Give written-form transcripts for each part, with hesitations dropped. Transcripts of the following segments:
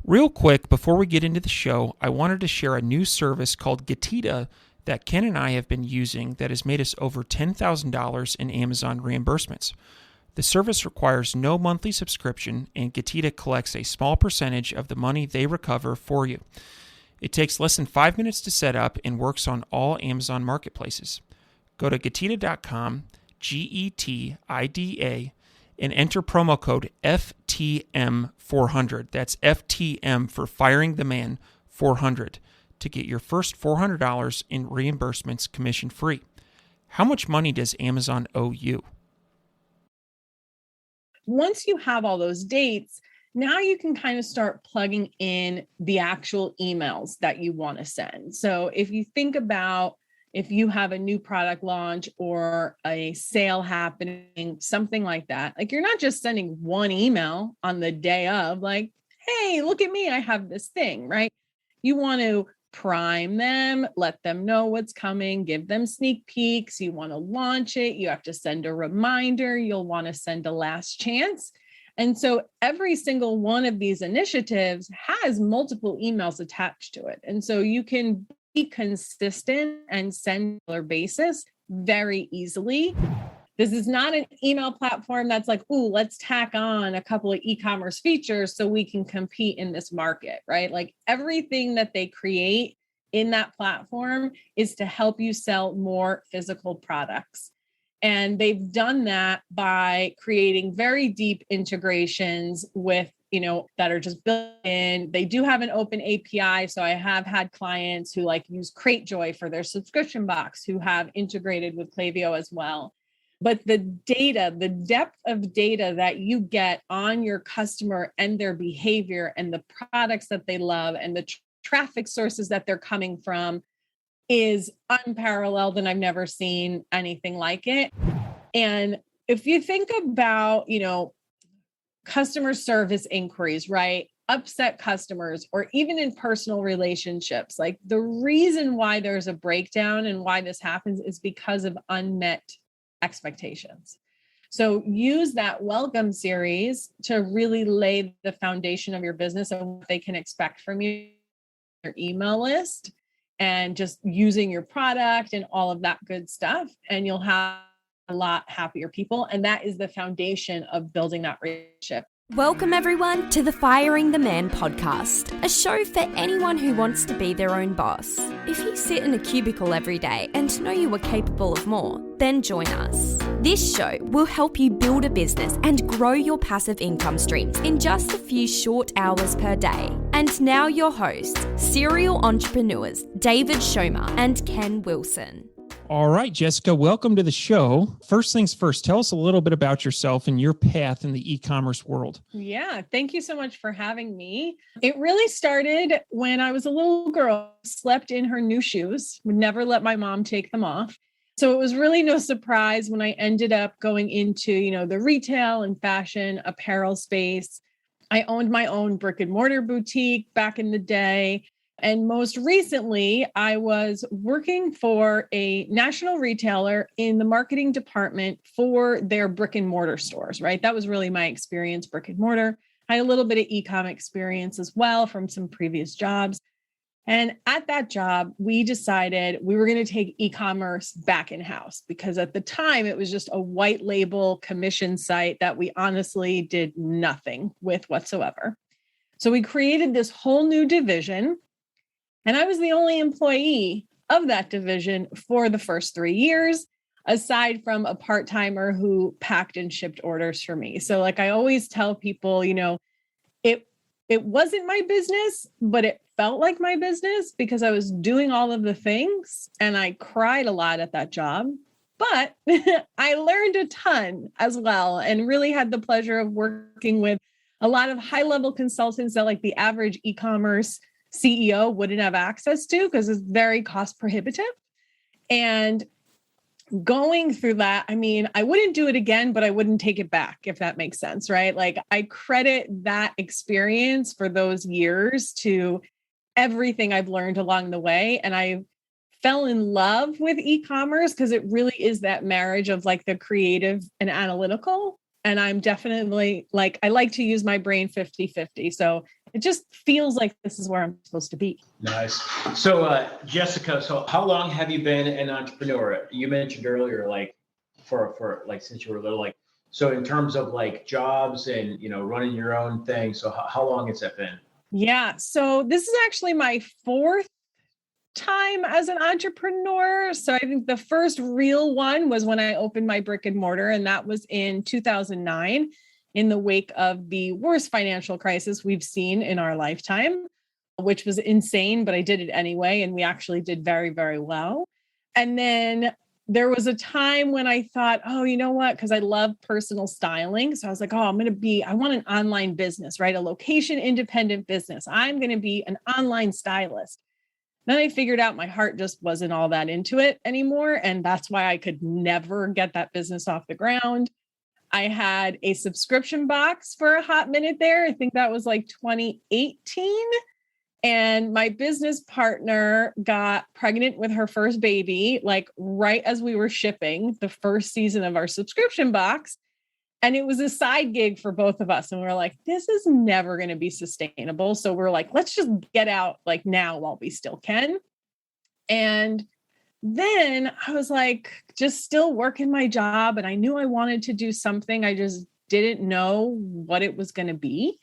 Real quick, before we get into the show, I wanted to share a new service called Getita that Ken and I have been using that has made us over $10,000 in Amazon reimbursements. The service requires no monthly subscription, and Getita collects a small percentage of the money they recover for you. It takes less than 5 minutes to set up and works on all Amazon marketplaces. Go to Getita.com, Getida, and enter promo code FTM400. That's FTM for Firing the Man 400 to get your first $400 in reimbursements commission free. How much money does Amazon owe you? Once you have all those dates, now you can kind of start plugging in the actual emails that you want to send. So if you think about if you have a new product launch or a sale happening, something like that, like you're not just sending one email on the day of like, hey, look at me, I have this thing, right? You want to prime them, let them know what's coming, give them sneak peeks. You want to launch it. You have to send a reminder. You'll want to send a last chance. And so every single one of these initiatives has multiple emails attached to it. And so you can be consistent and send on a basis very easily. This is not an email platform that's like, ooh, let's tack on a couple of e-commerce features so we can compete in this market, right? Like everything that they create in that platform is to help you sell more physical products. And they've done that by creating very deep integrations with, that are just built in. They do have an open API. So I have had clients who use CrateJoy for their subscription box who have integrated with Klaviyo as well. But the data, the depth of data that you get on your customer and their behavior and the products that they love and the traffic sources that they're coming from is unparalleled, and I've never seen anything like it. And if you think about, customer service inquiries, right? Upset customers, or even in personal relationships, like the reason why there's a breakdown and why this happens is because of unmet expectations. So use that welcome series to really lay the foundation of your business and what they can expect from you, your email list, and just using your product and all of that good stuff. And you'll have a lot happier people. And that is the foundation of building that relationship. Welcome everyone to the Firing the Man podcast, a show for anyone who wants to be their own boss. If you sit in a cubicle every day and know you are capable of more, then join us. This show will help you build a business and grow your passive income streams in just a few short hours per day. And now your hosts, serial entrepreneurs David Schomer and Ken Wilson. All right, Jessica, welcome to the show. First things first, tell us a little bit about yourself and your path in the e-commerce world. Yeah, thank you so much for having me. It really started when I was a little girl, slept in her new shoes, would never let my mom take them off. So it was really no surprise when I ended up going into, the retail and fashion apparel space. I owned my own brick and mortar boutique back in the day. And most recently, I was working for a national retailer in the marketing department for their brick and mortar stores, right? That was really my experience, brick and mortar. I had a little bit of e-com experience as well from some previous jobs. And at that job, we decided we were going to take e-commerce back in-house because at the time it was just a white label commission site that we honestly did nothing with whatsoever. So we created this whole new division. And I was the only employee of that division for the first 3 years, aside from a part-timer who packed and shipped orders for me. So I always tell people, it wasn't my business, but it felt like my business because I was doing all of the things and I cried a lot at that job. But I learned a ton as well and really had the pleasure of working with a lot of high-level consultants that the average e-commerce CEO wouldn't have access to because it's very cost prohibitive. And going through that, I wouldn't do it again, but I wouldn't take it back, if that makes sense, right? I credit that experience for those years to everything I've learned along the way. And I fell in love with e-commerce because it really is that marriage of the creative and analytical. And I'm definitely I like to use my brain 50-50. So it just feels like this is where I'm supposed to be. Nice. So, Jessica, so how long have you been an entrepreneur? You mentioned earlier, like for like since you were little, like, so in terms of like jobs and, running your own thing. So how long has that been? Yeah. So this is actually my fourth time as an entrepreneur. So I think the first real one was when I opened my brick and mortar, and that was in 2009 in the wake of the worst financial crisis we've seen in our lifetime, which was insane, but I did it anyway. And we actually did very, very well. And then there was a time when I thought, oh, you know what? Because I love personal styling. So I was like, oh, I want an online business, right? A location independent business. I'm going to be an online stylist. Then I figured out my heart just wasn't all that into it anymore. And that's why I could never get that business off the ground. I had a subscription box for a hot minute there. I think that was like 2018. And my business partner got pregnant with her first baby, like right as we were shipping the first season of our subscription box. And it was a side gig for both of us. And we were like, this is never going to be sustainable. So we're like, let's just get out like now while we still can. And then I was like, just still working my job. And I knew I wanted to do something. I just didn't know what it was going to be.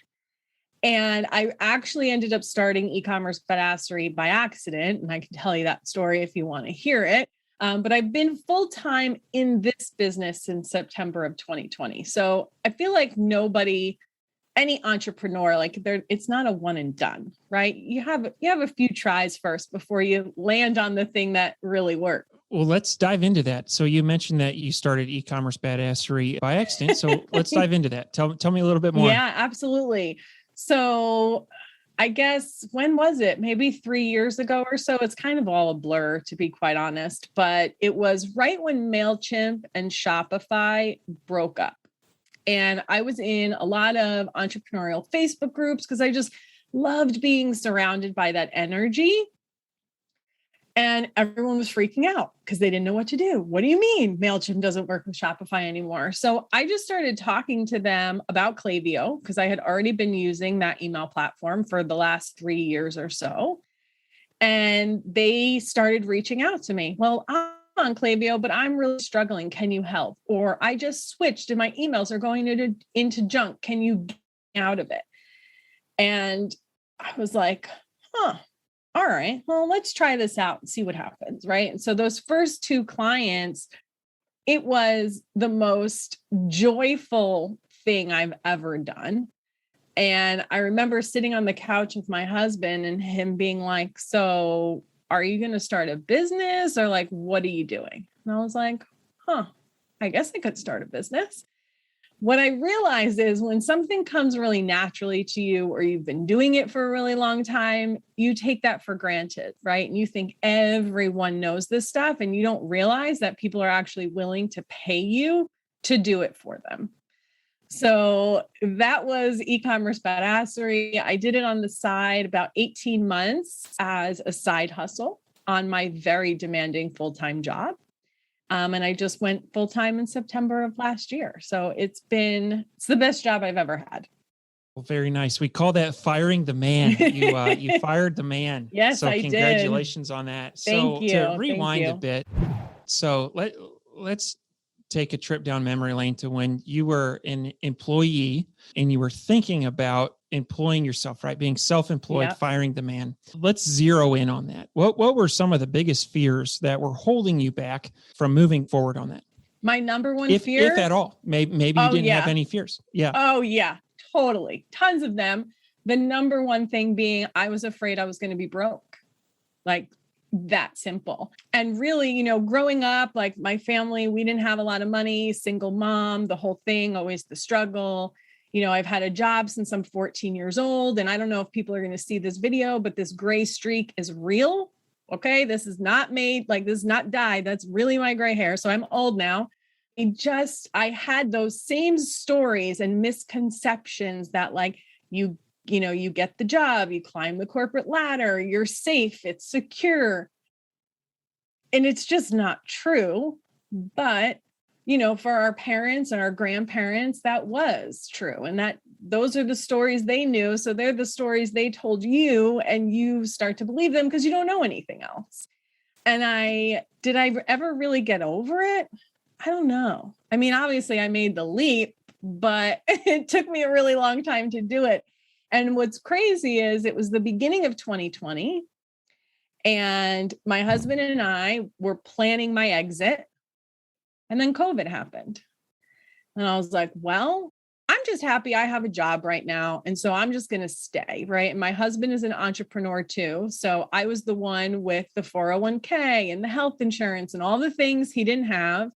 And I actually ended up starting Ecommerce Badassery by accident. And I can tell you that story if you want to hear it. But I've been full-time in this business since September of 2020. So I feel like any entrepreneur, like it's not a one and done, right? You have a few tries first before you land on the thing that really works. Well, let's dive into that. So you mentioned that you started Ecommerce Badassery by accident. So let's dive into that. Tell me a little bit more. Yeah, absolutely. So I guess, when was it? Maybe 3 years ago or so. It's kind of all a blur, to be quite honest, but it was right when MailChimp and Shopify broke up. And I was in a lot of entrepreneurial Facebook groups because I just loved being surrounded by that energy. And everyone was freaking out because they didn't know what to do. What do you mean MailChimp doesn't work with Shopify anymore? So I just started talking to them about Klaviyo because I had already been using that email platform for the last 3 years or so. And they started reaching out to me. Well, I'm on Klaviyo, but I'm really struggling. Can you help? Or I just switched and my emails are going into junk. Can you get me out of it? And I was like, all right, well, let's try this out and see what happens, right? And so those first 2 clients, it was the most joyful thing I've ever done. And I remember sitting on the couch with my husband and him being like, so are you going to start a business or like, what are you doing? And I was like, I guess I could start a business. What I realized is when something comes really naturally to you or you've been doing it for a really long time, you take that for granted, right? And you think everyone knows this stuff and you don't realize that people are actually willing to pay you to do it for them. So that was Ecommerce Badassery. I did it on the side about 18 months as a side hustle on my very demanding full-time job. And I just went full-time in September of last year. So it's the best job I've ever had. Well, very nice. We call that firing the man. You fired the man. Yes, so I did. Congratulations on that. Thank you. To rewind a bit. So let's take a trip down memory lane to when you were an employee and you were thinking about employing yourself, right? Being self-employed, Yep. Firing the man. Let's zero in on that. What were some of the biggest fears that were holding you back from moving forward on that? My number one fear, if at all, maybe you didn't have any fears. Yeah. Oh yeah, totally. Tons of them. The number one thing being I was afraid I was going to be broke. Like that simple. And really, growing up, like my family, we didn't have a lot of money, single mom, the whole thing, always the struggle. I've had a job since I'm 14 years old. And I don't know if people are going to see this video, but this gray streak is real. Okay. This is not made, like this is not dyed. That's really my gray hair. So I'm old now. I had those same stories and misconceptions that like you get the job, you climb the corporate ladder, you're safe, it's secure. And it's just not true. But, for our parents and our grandparents, that was true. And those are the stories they knew. So they're the stories they told you, and you start to believe them because you don't know anything else. And did I ever really get over it? I don't know. I mean, obviously I made the leap, but it took me a really long time to do it. And what's crazy is it was the beginning of 2020, and my husband and I were planning my exit, and then COVID happened. And I was like, well, I'm just happy I have a job right now. And so I'm just going to stay, right? And my husband is an entrepreneur too. So I was the one with the 401k and the health insurance and all the things he didn't have.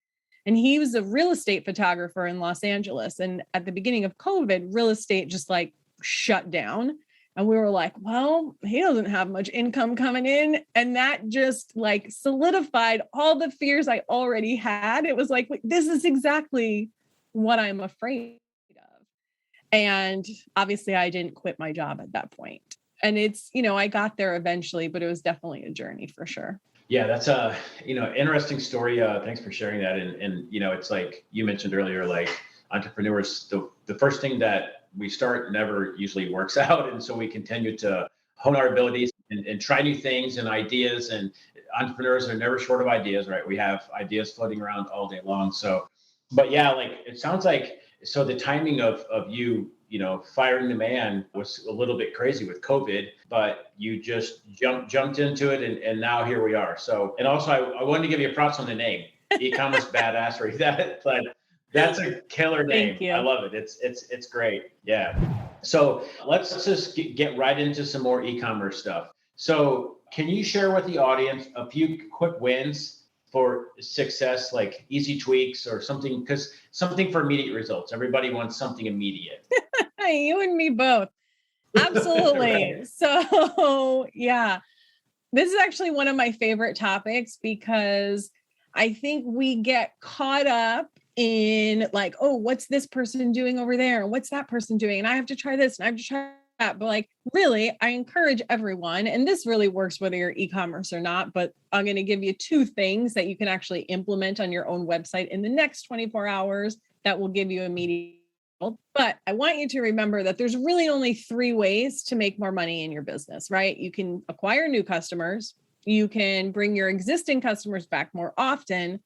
And he was a real estate photographer in Los Angeles. And at the beginning of COVID, real estate just like shut down. And we were like, well, he doesn't have much income coming in. And that just like solidified all the fears I already had. It was like, this is exactly what I'm afraid of. And obviously I didn't quit my job at that point. And it's, I got there eventually, but it was definitely a journey for sure. Yeah, that's a, interesting story. Thanks for sharing that. And, it's like you mentioned earlier, like entrepreneurs, the first thing that we start never usually works out. And so we continue to hone our abilities and try new things and ideas, and entrepreneurs are never short of ideas, right? We have ideas floating around all day long. So, but yeah, like it sounds like, so the timing of you, firing the man was a little bit crazy with COVID, but you just jumped into it, and now here we are. So, and also I wanted to give you props on the name, Ecommerce Badassery. That's a killer name. Thank you. I love it. It's great. Yeah. So let's just get right into some more e-commerce stuff. So can you share with the audience a few quick wins for success, like easy tweaks or something, because something for immediate results. Everybody wants something immediate. You and me both. Absolutely. Right. So yeah, this is actually one of my favorite topics, because I think we get caught up in like, oh, what's this person doing over there? And what's that person doing? And I have to try this and I have to try that. But like, really, I encourage everyone, and this really works whether you're e-commerce or not, but I'm going to give you 2 things that you can actually implement on your own website in the next 24 hours that will give you immediate. But I want you to remember that there's really only 3 ways to make more money in your business, right? You can acquire new customers, you can bring your existing customers back more often,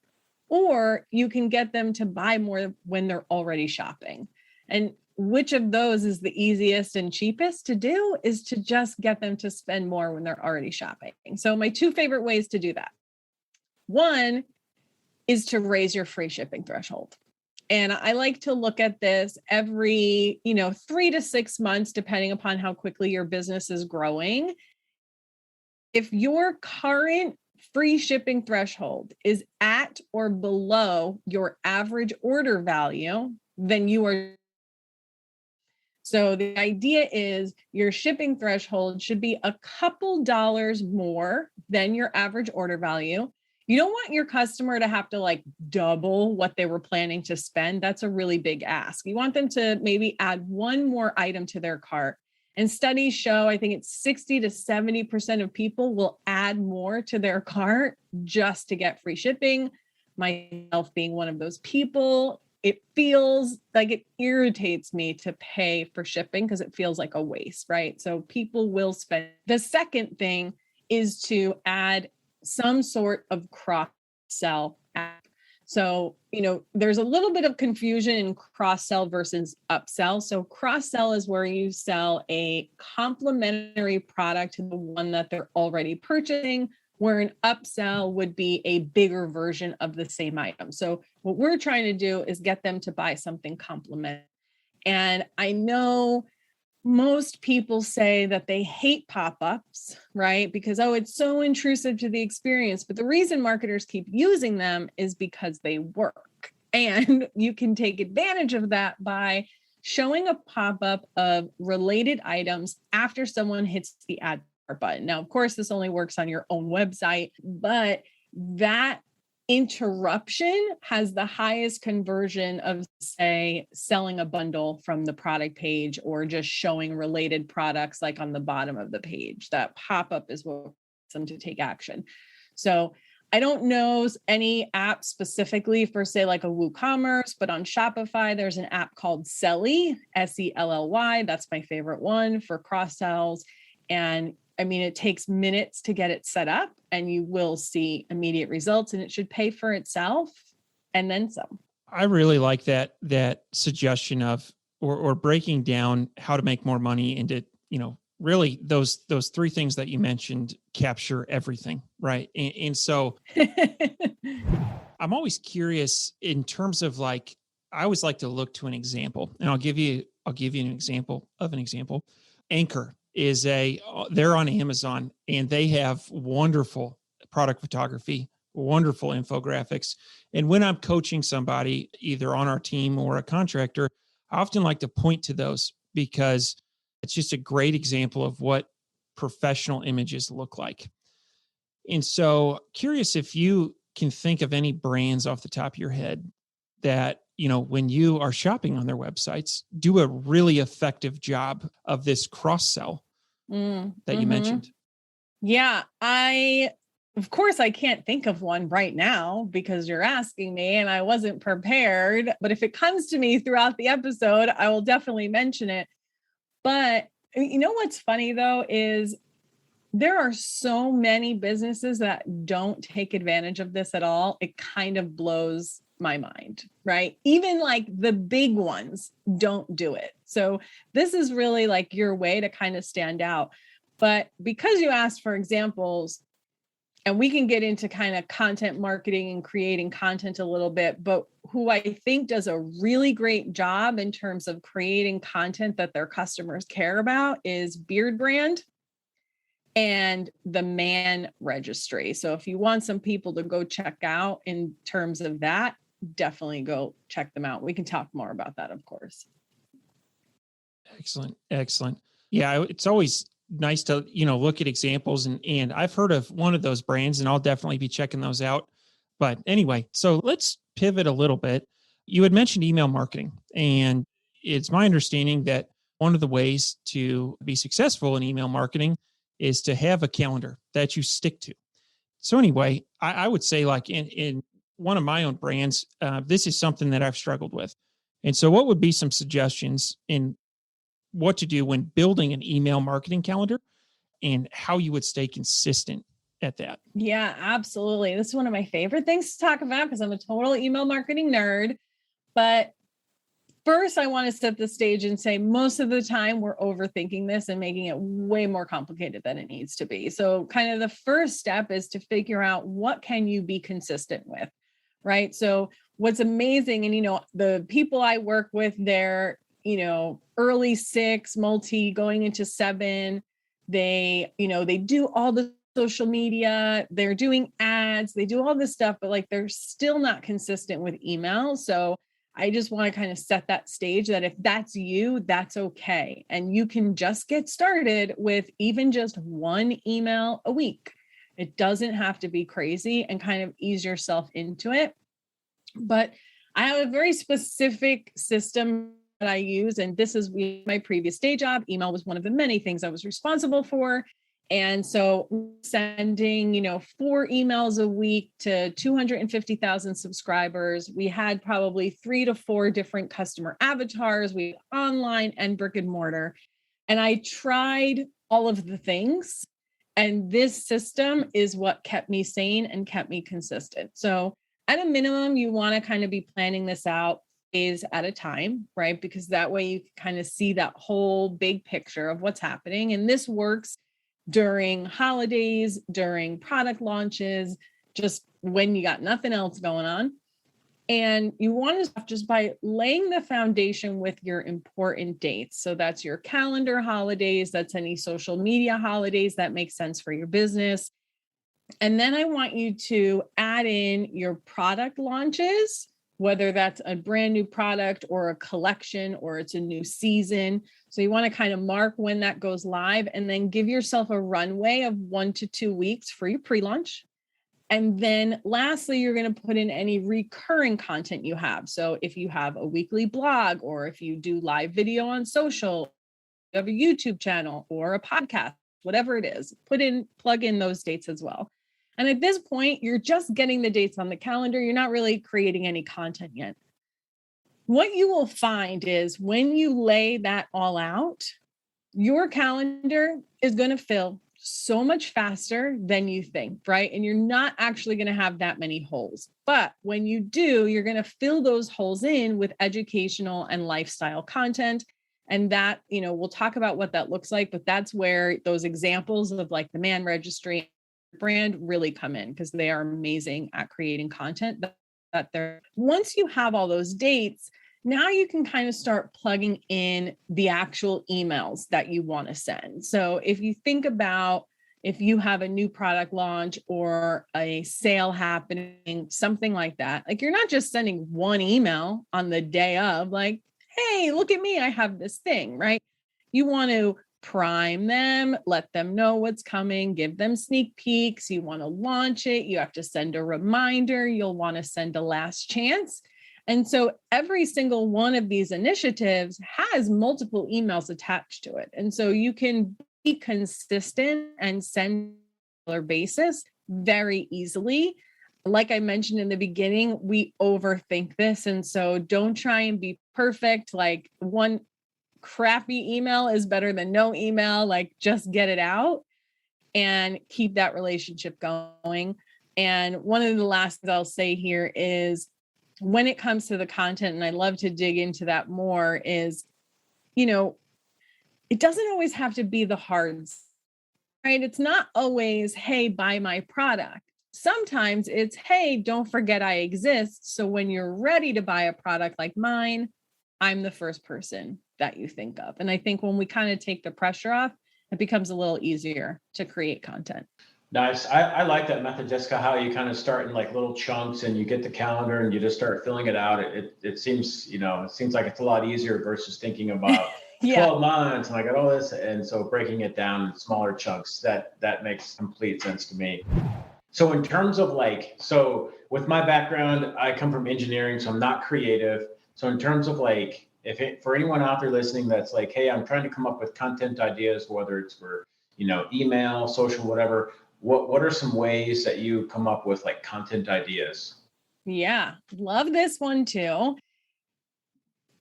or you can get them to buy more when they're already shopping. And which of those is the easiest and cheapest to do is to just get them to spend more when they're already shopping. So my 2 favorite ways to do that. One is to raise your free shipping threshold. And I like to look at this every, 3 to 6 months, depending upon how quickly your business is growing. If your current free shipping threshold is at or below your average order value, then you are. So the idea is your shipping threshold should be a couple dollars more than your average order value. You don't want your customer to have to like double what they were planning to spend. That's a really big ask. You want them to maybe add one more item to their cart. And studies show, I think it's 60 to 70% of people will add more to their cart just to get free shipping. Myself being one of those people, it feels like it irritates me to pay for shipping because it feels like a waste, right? So people will spend. The second thing is to add some sort of cross-sell app. So, there's a little bit of confusion in cross-sell versus upsell. So cross-sell is where you sell a complementary product to the one that they're already purchasing, where an upsell would be a bigger version of the same item. So what we're trying to do is get them to buy something complementary. And I know most people say that they hate pop-ups, right? Because, it's so intrusive to the experience. But the reason marketers keep using them is because they work. And you can take advantage of that by showing a pop-up of related items after someone hits the add button. Now, of course, this only works on your own website, but that interruption has the highest conversion of, say, selling a bundle from the product page or just showing related products like on the bottom of the page. That pop-up is what gets them to take action. So I don't know any app specifically for, say, like a WooCommerce, but on Shopify, there's an app called Selly, Selly. That's my favorite one for cross sells. And I mean, it takes minutes to get it set up and you will see immediate results, and it should pay for itself and then some. I really like that suggestion of or breaking down how to make more money into, really those three things that you mentioned capture everything, right? And so I'm always curious in terms of like, I always like to look to an example, and I'll give you an example of an example. Anchor is they're on Amazon and they have wonderful product photography, wonderful infographics. And when I'm coaching somebody either on our team or a contractor, I often like to point to those because it's just a great example of what professional images look like. And so curious if you can think of any brands off the top of your head that, when you are shopping on their websites, do a really effective job of this cross-sell that you mentioned. Yeah, of course, I can't think of one right now because you're asking me and I wasn't prepared. But if it comes to me throughout the episode, I will definitely mention it. But what's funny though is there are so many businesses that don't take advantage of this at all. It kind of blows my mind, right? Even like the big ones don't do it. So this is really like your way to kind of stand out. But because you asked for examples, and we can get into kind of content marketing and creating content a little bit, but who I think does a really great job in terms of creating content that their customers care about is Beard Brand and the Man Registry. So if you want some people to go check out in terms of that, definitely go check them out. We can talk more about that, of course. Excellent. Yeah, it's always nice to, look at examples and I've heard of one of those brands and I'll definitely be checking those out. But anyway, so let's pivot a little bit. You had mentioned email marketing, and it's my understanding that one of the ways to be successful in email marketing is to have a calendar that you stick to. So anyway, I would say like in one of my own brands, this is something that I've struggled with. And so what would be some suggestions in what to do when building an email marketing calendar and how you would stay consistent at that? Yeah, absolutely. This is one of my favorite things to talk about because I'm a total email marketing nerd. But first, I want to set the stage and say most of the time we're overthinking this and making it way more complicated than it needs to be. So kind of the first step is to figure out what can you be consistent with, right? So what's amazing, and the people I work with, they're early 6, multi going into 7. They do all the social media, they're doing ads, they do all this stuff, but like they're still not consistent with email. So I just want to kind of set that stage that if that's you, that's okay. And you can just get started with even just one email a week. It doesn't have to be crazy, and kind of ease yourself into it. But I have a very specific system that I use, and this is my previous day job. Email was one of the many things I was responsible for. And so sending, 4 emails a week to 250,000 subscribers. We had probably 3 to 4 different customer avatars. We had online and brick and mortar. And I tried all of the things. And this system is what kept me sane and kept me consistent. So at a minimum, you want to kind of be planning this out days at a time, right? Because that way you can kind of see that whole big picture of what's happening. And this works during holidays, during product launches, just when you got nothing else going on. And you want to start just by laying the foundation with your important dates. So that's your calendar holidays, that's any social media holidays that make sense for your business. And then I want you to add in your product launches, whether that's a brand new product or a collection or it's a new season. So you want to kind of mark when that goes live and then give yourself a runway of 1 to 2 weeks for your pre-launch. And then lastly, you're going to put in any recurring content you have. So if you have a weekly blog, or if you do live video on social, you have a YouTube channel or a podcast, whatever it is, plug in those dates as well. And at this point, you're just getting the dates on the calendar. You're not really creating any content yet. What you will find is when you lay that all out, your calendar is going to fill so much faster than you think, right? And you're not actually going to have that many holes. But when you do, you're going to fill those holes in with educational and lifestyle content. And that, we'll talk about what that looks like, but that's where those examples of like the Man Registry brand really come in, because they are amazing at creating content that they're, once you have all those dates, now you can kind of start plugging in the actual emails that you want to send. So if you think about, if you have a new product launch or a sale happening, something like that, like you're not just sending one email on the day of like, hey, look at me, I have this thing, right? You want to prime them, let them know what's coming, give them sneak peeks. You want to launch it. You have to send a reminder. You'll want to send a last chance. And so every single one of these initiatives has multiple emails attached to it. And so you can be consistent and send on a regular basis very easily. Like I mentioned in the beginning, we overthink this. And so don't try and be perfect. Like one crappy email is better than no email. Like just get it out and keep that relationship going. And one of the last things I'll say here is, when it comes to the content, and I love to dig into that more, is, it doesn't always have to be the hard, right? It's not always, hey, buy my product. Sometimes it's, hey, don't forget I exist. So when you're ready to buy a product like mine, I'm the first person that you think of. And I think when we kind of take the pressure off, it becomes a little easier to create content. Nice. I like that method, Jessica, how you kind of start in like little chunks and you get the calendar and you just start filling it out. It seems, it seems like it's a lot easier versus thinking about 12 months and I got all this. And so breaking it down in smaller chunks, that makes complete sense to me. So in terms of so with my background, I come from engineering, so I'm not creative. So in terms of for anyone out there listening that's like, hey, I'm trying to come up with content ideas, whether it's for, email, social, whatever, what are some ways that you come up with content ideas? Yeah, love this one too.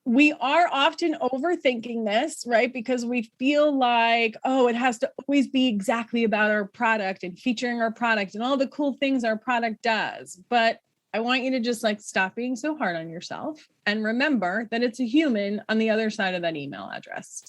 We are often overthinking this, right? Because we feel like, oh, it has to always be exactly about our product and featuring our product and all the cool things our product does. But I want you to just stop being so hard on yourself and remember that it's a human on the other side of that email address.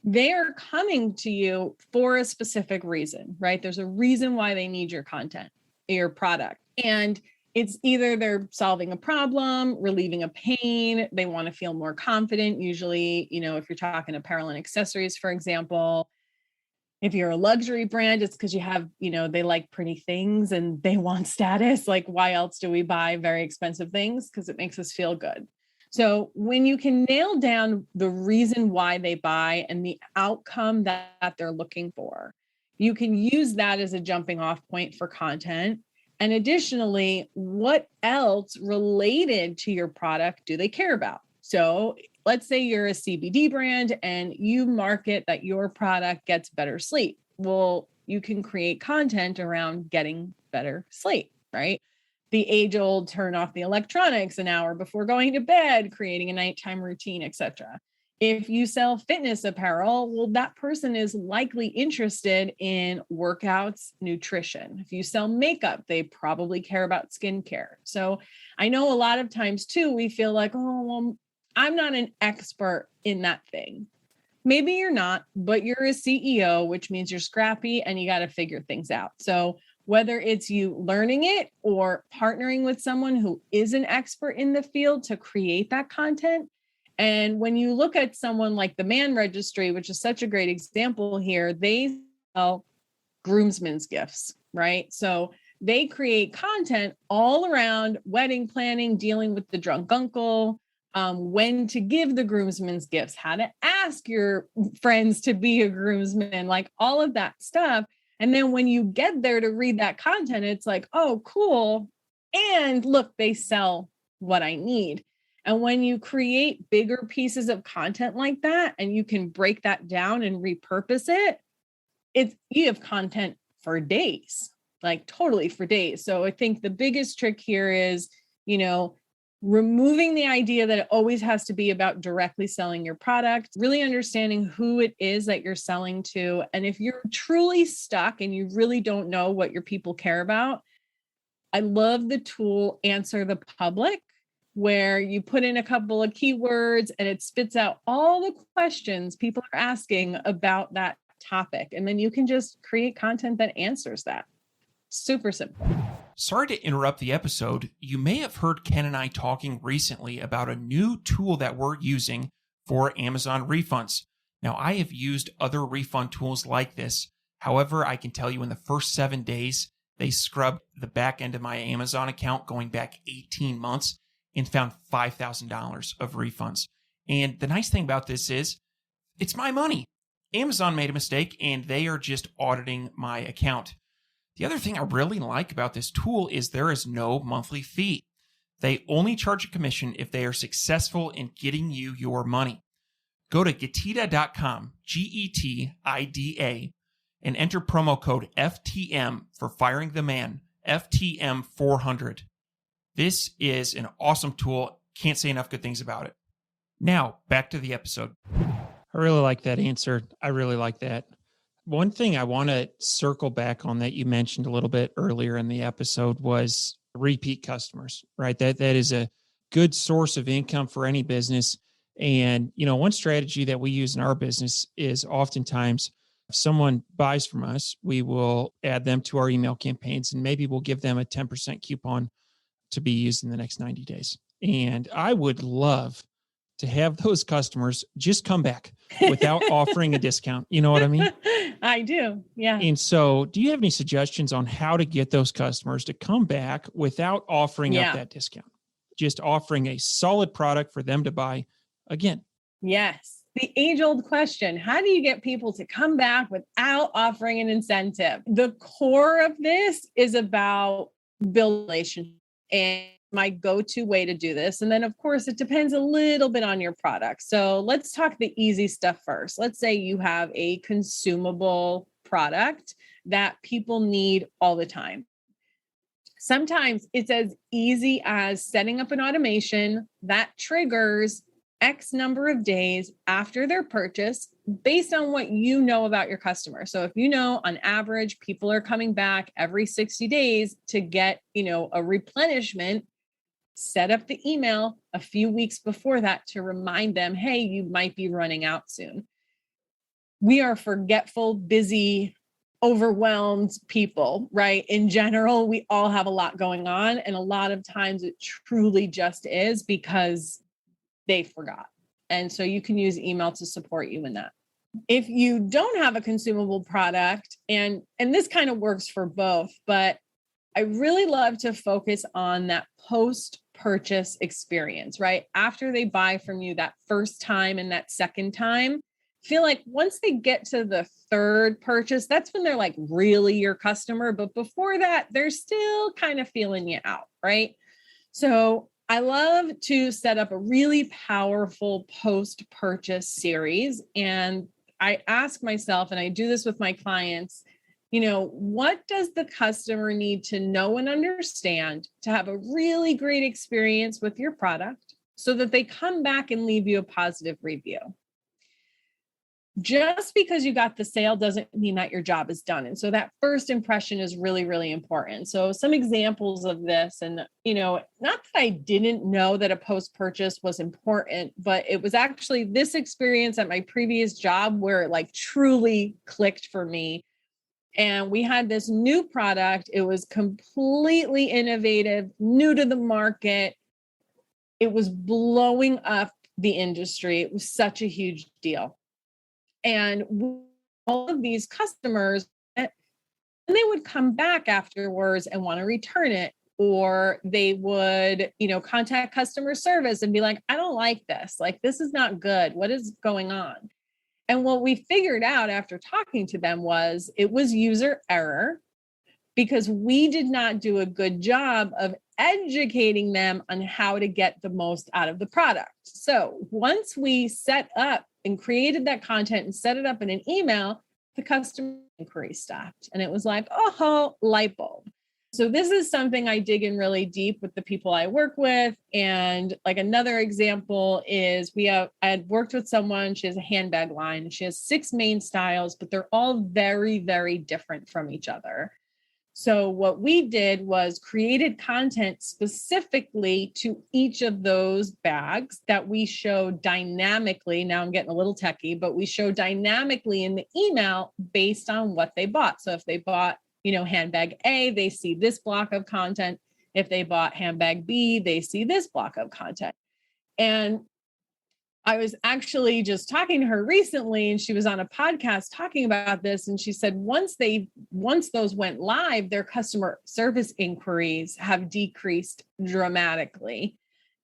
They are coming to you for a specific reason, right? There's a reason why they need your content, your product. And it's either they're solving a problem, relieving a pain, they want to feel more confident. Usually, if you're talking apparel and accessories, for example, if you're a luxury brand, it's because you have, they like pretty things and they want status. Like, why else do we buy very expensive things? Because it makes us feel good. So when you can nail down the reason why they buy and the outcome that they're looking for, you can use that as a jumping off point for content. And additionally, what else related to your product do they care about? So let's say you're a CBD brand and you market that your product gets better sleep. Well, you can create content around getting better sleep, right? The age-old turn off the electronics an hour before going to bed, creating a nighttime routine, etc. If you sell fitness apparel, well, that person is likely interested in workouts, nutrition. If you sell makeup, they probably care about skincare. So I know a lot of times too, we feel like, oh, well, I'm not an expert in that thing. Maybe you're not, but you're a CEO, which means you're scrappy and you got to figure things out. So whether it's you learning it or partnering with someone who is an expert in the field to create that content. And when you look at someone like the Man Registry, which is such a great example here, they sell groomsmen's gifts, right? So they create content all around wedding planning, dealing with the drunk uncle, when to give the groomsmen's gifts, how to ask your friends to be a groomsman, like all of that stuff. And then when you get there to read that content, it's like, oh, cool. And look, they sell what I need. And when you create bigger pieces of content like that, and you can break that down and repurpose it, you have content for days, like totally for days. So I think the biggest trick here is, removing the idea that it always has to be about directly selling your product, really understanding who it is that you're selling to. And if you're truly stuck and you really don't know what your people care about, I love the tool Answer the Public, where you put in a couple of keywords and it spits out all the questions people are asking about that topic. And then you can just create content that answers that. Super simple. Sorry to interrupt the episode. You may have heard Ken and I talking recently about a new tool that we're using for Amazon refunds. Now, I have used other refund tools like this. However, I can tell you in the first 7 days, they scrubbed the back end of my Amazon account going back 18 months and found $5,000 of refunds. And the nice thing about this is it's my money. Amazon made a mistake and they are just auditing my account. The other thing I really like about this tool is there is no monthly fee. They only charge a commission if they are successful in getting you your money. Go to getida.com, Getida, and enter promo code FTM for Firing the Man, FTM400. This is an awesome tool. Can't say enough good things about it. Now, back to the episode. I really like that answer. I really like that. One thing I want to circle back on that you mentioned a little bit earlier in the episode was repeat customers, right? That is a good source of income for any business. And, one strategy that we use in our business is oftentimes if someone buys from us, we will add them to our email campaigns and maybe we'll give them a 10% coupon to be used in the next 90 days. And I would love to have those customers just come back without offering a discount. You know what I mean? I do. Yeah. And so do you have any suggestions on how to get those customers to come back without offering up that discount? Just offering a solid product for them to buy again. Yes. The age-old question, how do you get people to come back without offering an incentive? The core of this is about building relationships and my go-to way to do this. And then of course, it depends a little bit on your product. So let's talk the easy stuff first. Let's say you have a consumable product that people need all the time. Sometimes it's as easy as setting up an automation that triggers X number of days after their purchase based on what you know about your customer. So if you know on average, people are coming back every 60 days to get, a replenishment, set up the email a few weeks before that to remind them, hey, you might be running out soon. We are forgetful, busy, overwhelmed people, right? In general, we all have a lot going on. And a lot of times it truly just is because they forgot. And so you can use email to support you in that. If you don't have a consumable product, and this kind of works for both, but I really love to focus on that post-purchase experience, right? After they buy from you that first time and that second time, feel like once they get to the third purchase, that's when they're like really your customer. But before that, they're still kind of feeling you out, right? So I love to set up a really powerful post-purchase series. And I ask myself, and I do this with my clients, what does the customer need to know and understand to have a really great experience with your product so that they come back and leave you a positive review? Just because you got the sale doesn't mean that your job is done. And so that first impression is really, really important. So some examples of this, and, not that I didn't know that a post-purchase was important, but it was actually this experience at my previous job where it like truly clicked for me. And we had this new product. It was completely innovative, new to the market. It was blowing up the industry. It was such a huge deal. And all of these customers, and they would come back afterwards and want to return it, or they would, contact customer service and be like, I don't like this. Like, this is not good. What is going on? And what we figured out after talking to them was it was user error because we did not do a good job of educating them on how to get the most out of the product. So once we set up and created that content and set it up in an email, the customer inquiry stopped. And it was like, oh, light bulb. So this is something I dig in really deep with the people I work with. And like another example is I had worked with someone, she has a handbag line. She has 6 main styles, but they're all very, very different from each other. So what we did was created content specifically to each of those bags that we show dynamically. Now I'm getting a little techie, but we show dynamically in the email based on what they bought. So if they bought, handbag A, they see this block of content. If they bought handbag B, they see this block of content. And I was actually just talking to her recently, and she was on a podcast talking about this. And she said, once those went live, their customer service inquiries have decreased dramatically.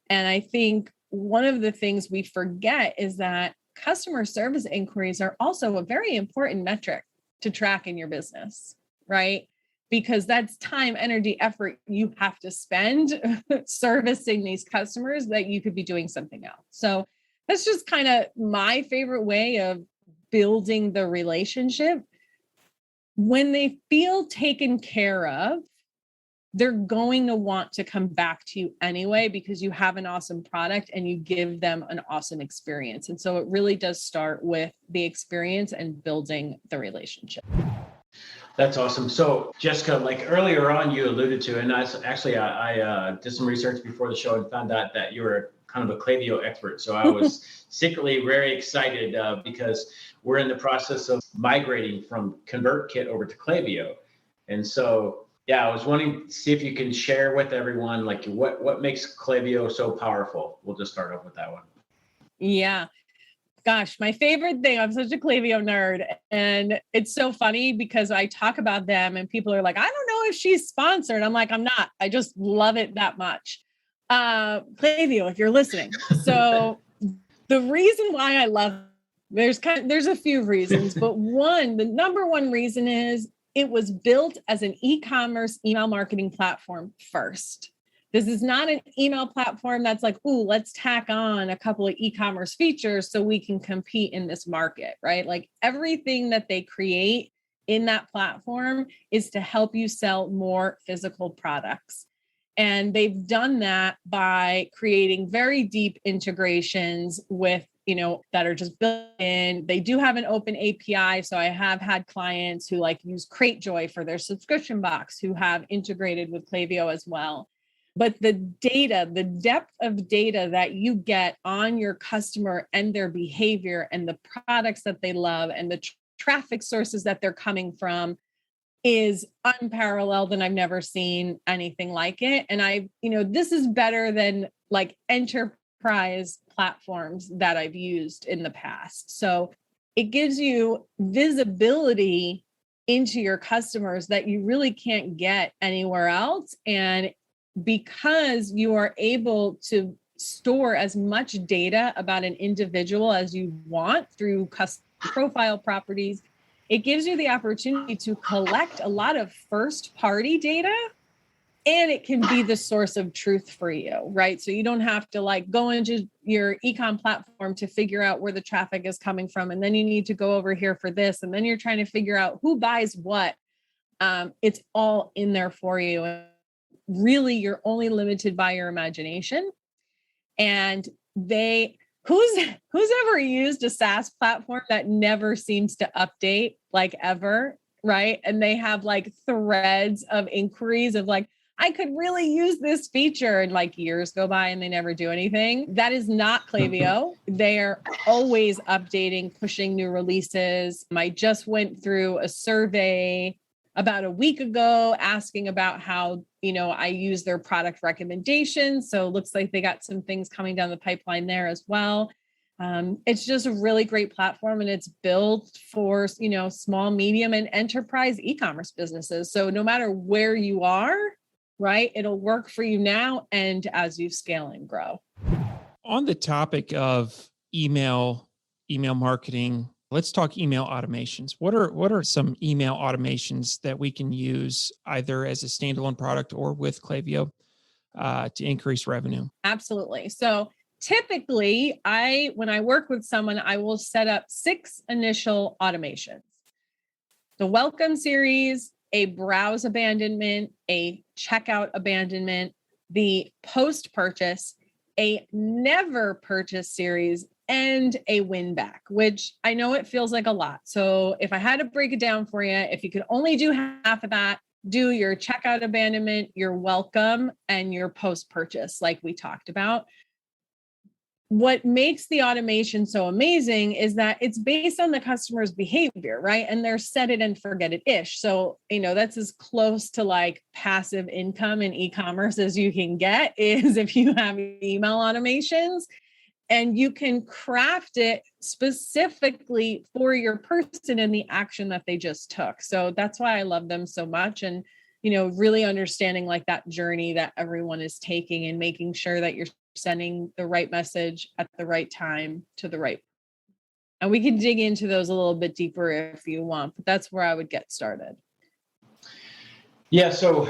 And I think one of the things we forget is that customer service inquiries are also a very important metric to track in your business, right? Because that's time, energy, effort you have to spend servicing these customers that you could be doing something else. So that's just kind of my favorite way of building the relationship. When they feel taken care of, they're going to want to come back to you anyway, because you have an awesome product and you give them an awesome experience. And so it really does start with the experience and building the relationship. That's awesome. So Jessica, like earlier on, you alluded to, and I did some research before the show and found out that you were kind of a Klaviyo expert. So I was secretly very excited because we're in the process of migrating from ConvertKit over to Klaviyo. And so, yeah, I was wanting to see if you can share with everyone, like what makes Klaviyo so powerful. We'll just start off with that one. Yeah. Gosh, my favorite thing, I'm such a Klaviyo nerd. And it's so funny because I talk about them and people are like, I don't know if she's sponsored. I'm like, I'm not. I just love it that much. Klaviyo, if you're listening. So the reason why I love there's a few reasons, but the number one reason is it was built as an e-commerce email marketing platform first. This is not an email platform that's like, ooh, let's tack on a couple of e-commerce features so we can compete in this market, right? Like everything that they create in that platform is to help you sell more physical products. And they've done that by creating very deep integrations with, that are just built in. They do have an open API. So I have had clients who use CrateJoy for their subscription box who have integrated with Klaviyo as well. But the depth of data that you get on your customer and their behavior and the products that they love and the traffic sources that they're coming from is unparalleled, and I've never seen anything like it. And this is better than enterprise platforms that I've used in the past. So it gives you visibility into your customers that you really can't get anywhere else. And because you are able to store as much data about an individual as you want through custom profile properties, it gives you the opportunity to collect a lot of first-party data, and it can be the source of truth for you, right? So you don't have to go into your ecom platform to figure out where the traffic is coming from, and then you need to go over here for this, and then you're trying to figure out who buys what. It's all in there for you. Really, you're only limited by your imagination. And who's ever used a SaaS platform that never seems to update ever, right? And they have threads of inquiries of I could really use this feature, and years go by and they never do anything. That is not Klaviyo. They are always updating, pushing new releases. I just went through a survey about a week ago asking about how, I use their product recommendations. So it looks like they got some things coming down the pipeline there as well. It's just a really great platform, and it's built for, small, medium, and enterprise e-commerce businesses. So no matter where you are, right, it'll work for you now and as you scale and grow. On the topic of email marketing, let's talk email automations. What are some email automations that we can use either as a standalone product or with Klaviyo to increase revenue? Absolutely. So typically, when I work with someone, I will set up 6 initial automations. the welcome series, a browse abandonment, a checkout abandonment, the post-purchase, a never purchase series, and a win back, which I know it feels like a lot. So if I had to break it down for you, if you could only do half of that, do your checkout abandonment, your welcome, and your post-purchase, like we talked about. What makes the automation so amazing is that it's based on the customer's behavior, right? And they're set it and forget it-ish. So, that's as close to like passive income in e-commerce as you can get is if you have email automations and you can craft it specifically for your person and the action that they just took. So that's why I love them so much. And, really understanding like that journey that everyone is taking and making sure that you're sending the right message at the right time to the right. And we can dig into those a little bit deeper if you want, but that's where I would get started. Yeah. So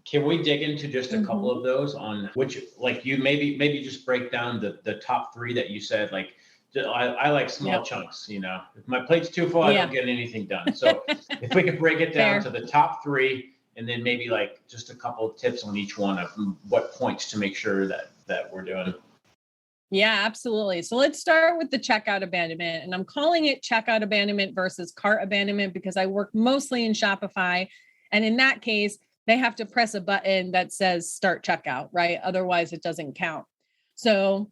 can we dig into just a couple of those on which, like you maybe just break down the top three that you said, like, I like small chunks, if my plate's too full, I don't get anything done. So if we could break it down to the top three, and then maybe like just a couple of tips on each one of what points to make sure that we're doing. Yeah, absolutely. So let's start with the checkout abandonment. And I'm calling it checkout abandonment versus cart abandonment because I work mostly in Shopify. And in that case, they have to press a button that says start checkout, right? Otherwise it doesn't count. So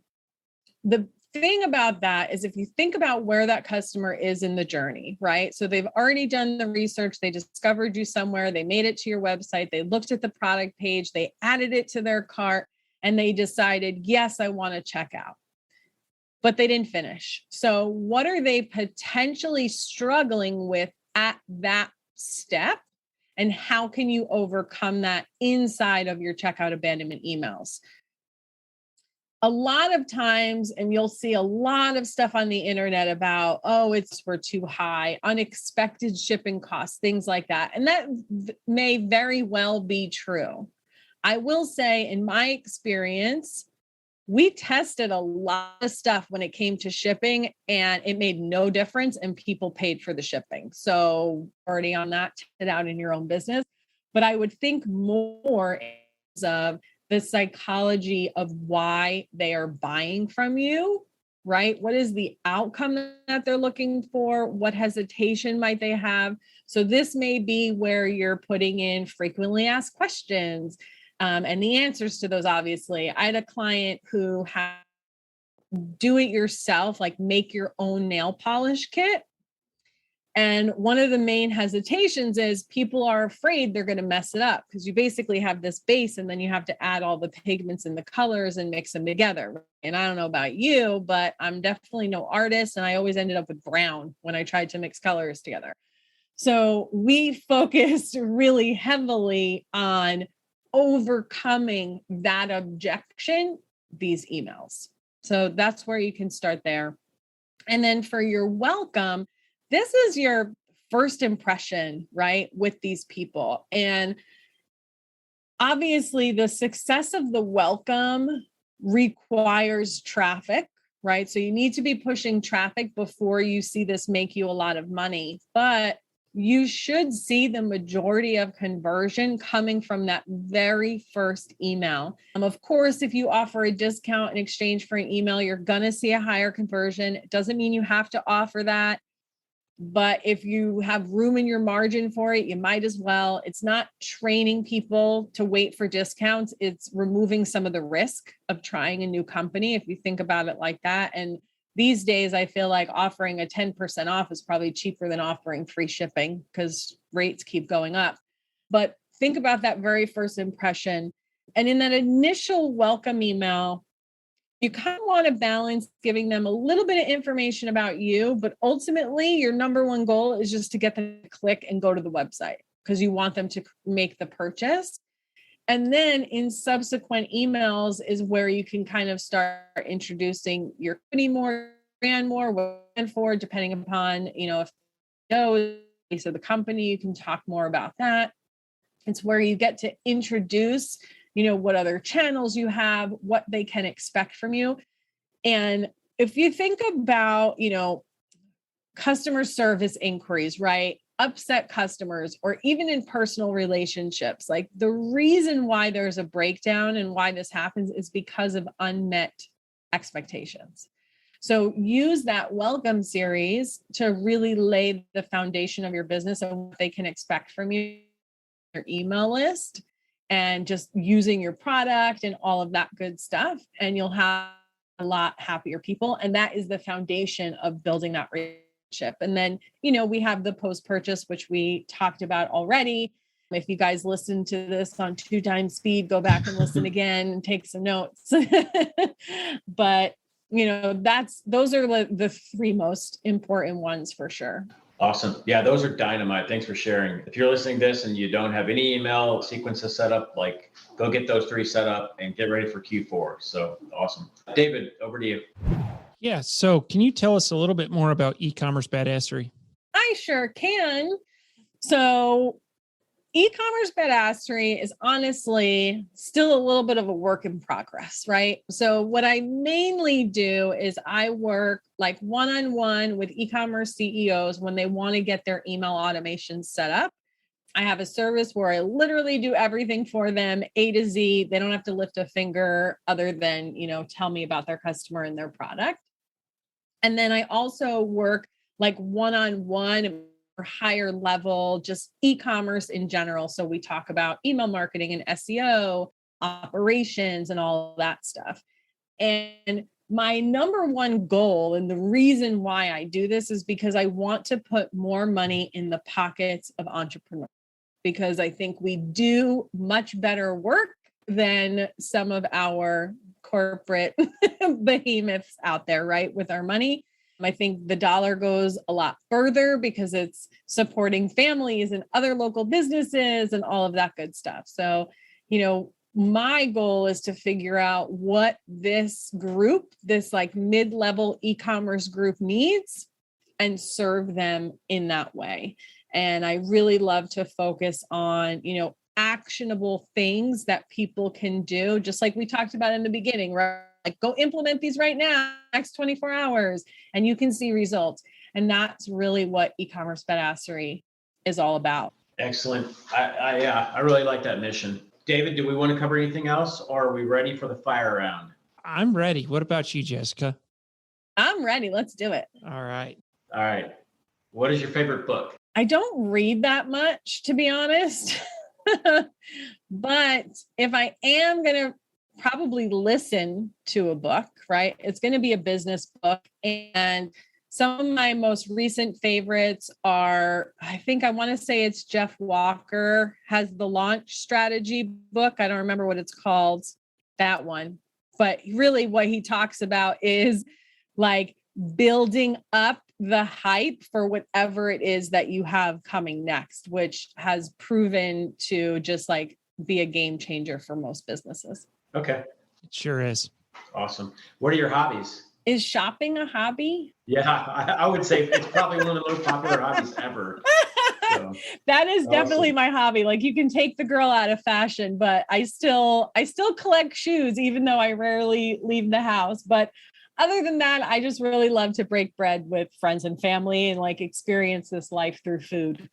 the thing about that is if you think about where that customer is in the journey, right? So they've already done the research, they discovered you somewhere, they made it to your website, they looked at the product page, they added it to their cart, and they decided, yes, I want to check out. But they didn't finish. So what are they potentially struggling with at that step? And how can you overcome that inside of your checkout abandonment emails? A lot of times, and you'll see a lot of stuff on the internet about, we're too high, unexpected shipping costs, things like that. And that may very well be true. I will say, in my experience, we tested a lot of stuff when it came to shipping and it made no difference and people paid for the shipping. So already on that, test it out in your own business. But I would think more of the psychology of why they are buying from you, right? What is the outcome that they're looking for? What hesitation might they have? So this may be where you're putting in frequently asked questions and the answers to those, obviously. I had a client who had do it yourself, like make your own nail polish kit. And one of the main hesitations is people are afraid they're going to mess it up because you basically have this base and then you have to add all the pigments and the colors and mix them together. And I don't know about you, but I'm definitely no artist. And I always ended up with brown when I tried to mix colors together. So we focused really heavily on overcoming that objection, these emails. So that's where you can start there. And then for your welcome, this is your first impression, right, with these people. And obviously the success of the welcome requires traffic, right? So you need to be pushing traffic before you see this make you a lot of money. But you should see the majority of conversion coming from that very first email. Of course, if you offer a discount in exchange for an email, you're going to see a higher conversion. It doesn't mean you have to offer that. But if you have room in your margin for it, you might as well. It's not training people to wait for discounts. It's removing some of the risk of trying a new company, if you think about it like that. And these days, I feel like offering a 10% off is probably cheaper than offering free shipping because rates keep going up. But think about that very first impression. And in that initial welcome email, you kind of want to balance giving them a little bit of information about you, but ultimately your number one goal is just to get them to click and go to the website because you want them to make the purchase. And then in subsequent emails is where you can kind of start introducing your company more, brand more, what and for, depending upon, if you know, so the company, you can talk more about that. It's where you get to introduce what other channels you have, what they can expect from you. And if you think about, customer service inquiries, right? upset customers, or even in personal relationships, like the reason why there's a breakdown and why this happens is because of unmet expectations. So use that welcome series to really lay the foundation of your business and what they can expect from you, your email list, and just using your product and all of that good stuff. And you'll have a lot happier people. And that is the foundation of building that relationship. And then, we have the post-purchase, which we talked about already. If you guys listen to this on 2x speed, go back and listen again and take some notes. But those are the three most important ones for sure. Awesome. Yeah, those are dynamite. Thanks for sharing. If you're listening to this and you don't have any email sequences set up, go get those 3 set up and get ready for Q4. So awesome. David, over to you. Yeah. So can you tell us a little bit more about Ecommerce Badassery? I sure can. So Ecommerce Badassery is honestly still a little bit of a work in progress, right? So what I mainly do is I work like one-on-one with e-commerce CEOs when they want to get their email automation set up. I have a service where I literally do everything for them, A to Z. They don't have to lift a finger other than, tell me about their customer and their product. And then I also work like one-on-one or higher level, just e-commerce in general. So we talk about email marketing and SEO, operations, and all that stuff. And my number one goal, and the reason why I do this, is because I want to put more money in the pockets of entrepreneurs, because I think we do much better work than some of our corporate behemoths out there, right, with our money. I think the dollar goes a lot further because it's supporting families and other local businesses and all of that good stuff. So, my goal is to figure out what this group, this like mid-level e-commerce group needs and serve them in that way. And I really love to focus on, actionable things that people can do, just like we talked about in the beginning, right? Like go implement these right now, next 24 hours, and you can see results. And that's really what Ecommerce Badassery is all about. Excellent. I really like that mission. David, do we want to cover anything else, or are we ready for the fire round? I'm ready. What about you, Jessica? I'm ready. Let's do it. All right. What is your favorite book? I don't read that much, to be honest. But if I am going to probably listen to a book, right, it's going to be a business book. And some of my most recent favorites are, I want to say it's Jeff Walker has the Launch Strategy book. I don't remember what it's called, that one. But really what he talks about is like building up the hype for whatever it is that you have coming next, which has proven to just like be a game changer for most businesses. Okay. It sure is. Awesome. What are your hobbies? Is shopping a hobby? Yeah, I would say it's probably one of the most popular hobbies ever. So, that is definitely my hobby. Like you can take the girl out of fashion, but I still collect shoes, even though I rarely leave the house. But other than that, I just really love to break bread with friends and family and like experience this life through food.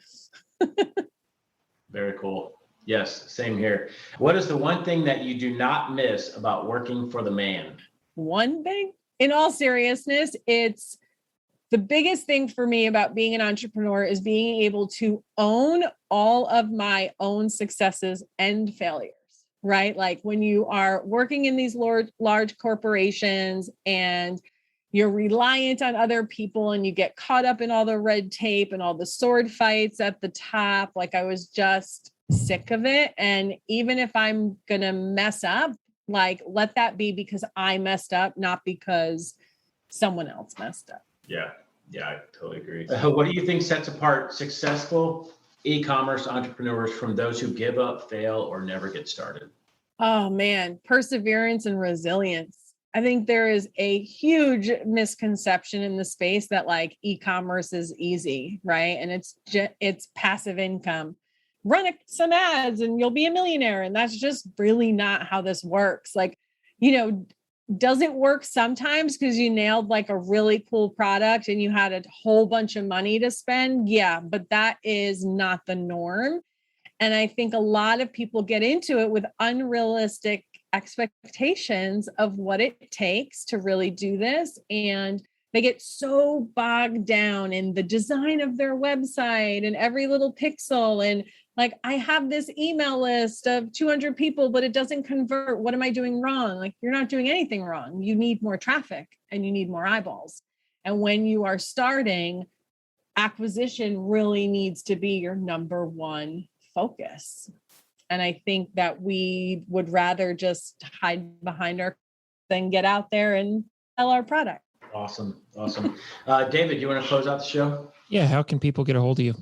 Very cool. Yes, same here. What is the one thing that you do not miss about working for the man? One thing? In all seriousness, it's the biggest thing for me about being an entrepreneur is being able to own all of my own successes and failures, right? Like when you are working in these large corporations and you're reliant on other people and you get caught up in all the red tape and all the sword fights at the top, like I was just sick of it. And even if I'm going to mess up, like let that be because I messed up, not because someone else messed up. Yeah, I totally agree. What do you think sets apart successful e-commerce entrepreneurs from those who give up, fail, or never get started? Oh man, perseverance and resilience. I think there is a huge misconception in the space that like e-commerce is easy, right? And it's passive income. Run some ads and you'll be a millionaire. And that's just really not how this works. Like, Does it work sometimes because you nailed like a really cool product and you had a whole bunch of money to spend? Yeah, but that is not the norm. And I think a lot of people get into it with unrealistic expectations of what it takes to really do this. And they get so bogged down in the design of their website and every little pixel. And like, I have this email list of 200 people, but it doesn't convert. What am I doing wrong? Like, you're not doing anything wrong. You need more traffic and you need more eyeballs. And when you are starting, acquisition really needs to be your number one focus. And I think that we would rather just hide behind our than get out there and sell our product. Awesome. David, you want to close out the show? Yeah. How can people get a hold of you?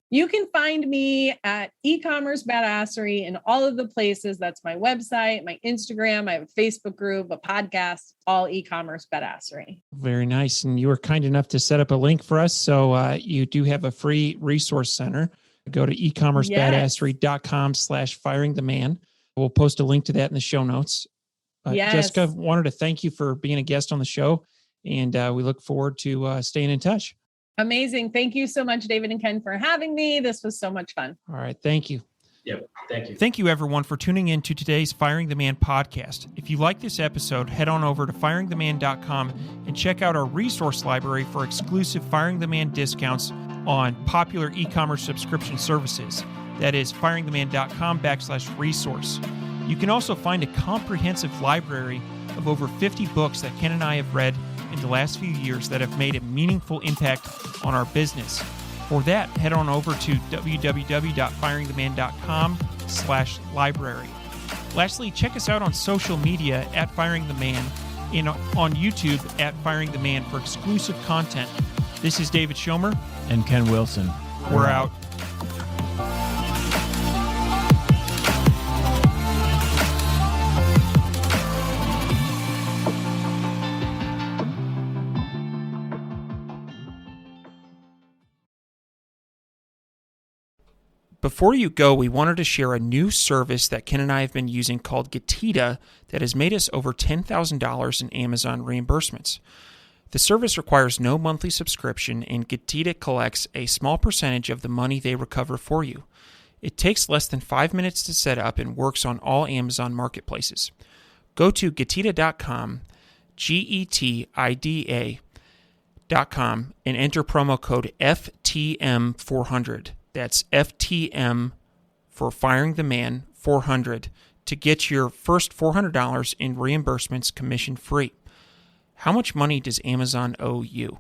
You can find me at Ecommerce Badassery in all of the places. That's my website, my Instagram. I have a Facebook group, a podcast, all Ecommerce Badassery. Very nice. And you were kind enough to set up a link for us. So you do have a free resource center. Go to ecommercebadassery.com/firingtheman. We'll post a link to that in the show notes. Yes. Jessica, wanted to thank you for being a guest on the show. And we look forward to staying in touch. Amazing. Thank you so much, David and Ken, for having me. This was so much fun. All right. Thank you. Yep. Thank you. Thank you, everyone, for tuning in to today's Firing the Man podcast. If you like this episode, head on over to firingtheman.com and check out our resource library for exclusive Firing the Man discounts on popular e-commerce subscription services. That is firingtheman.com/resource. You can also find a comprehensive library of over 50 books that Ken and I have read in the last few years that have made a meaningful impact on our business. For that, head on over to www.firingtheman.com/library. Lastly, check us out on social media at Firing the Man and on YouTube at Firing the Man for exclusive content. This is David Schomer. And Ken Wilson. We're out. Before you go, we wanted to share a new service that Ken and I have been using called Getita that has made us over $10,000 in Amazon reimbursements. The service requires no monthly subscription, and Getita collects a small percentage of the money they recover for you. It takes less than 5 minutes to set up and works on all Amazon marketplaces. Go to Getita.com, Getida.com, and enter promo code FTM400. That's FTM for Firing the Man 400 to get your first $400 in reimbursements commission free. How much money does Amazon owe you?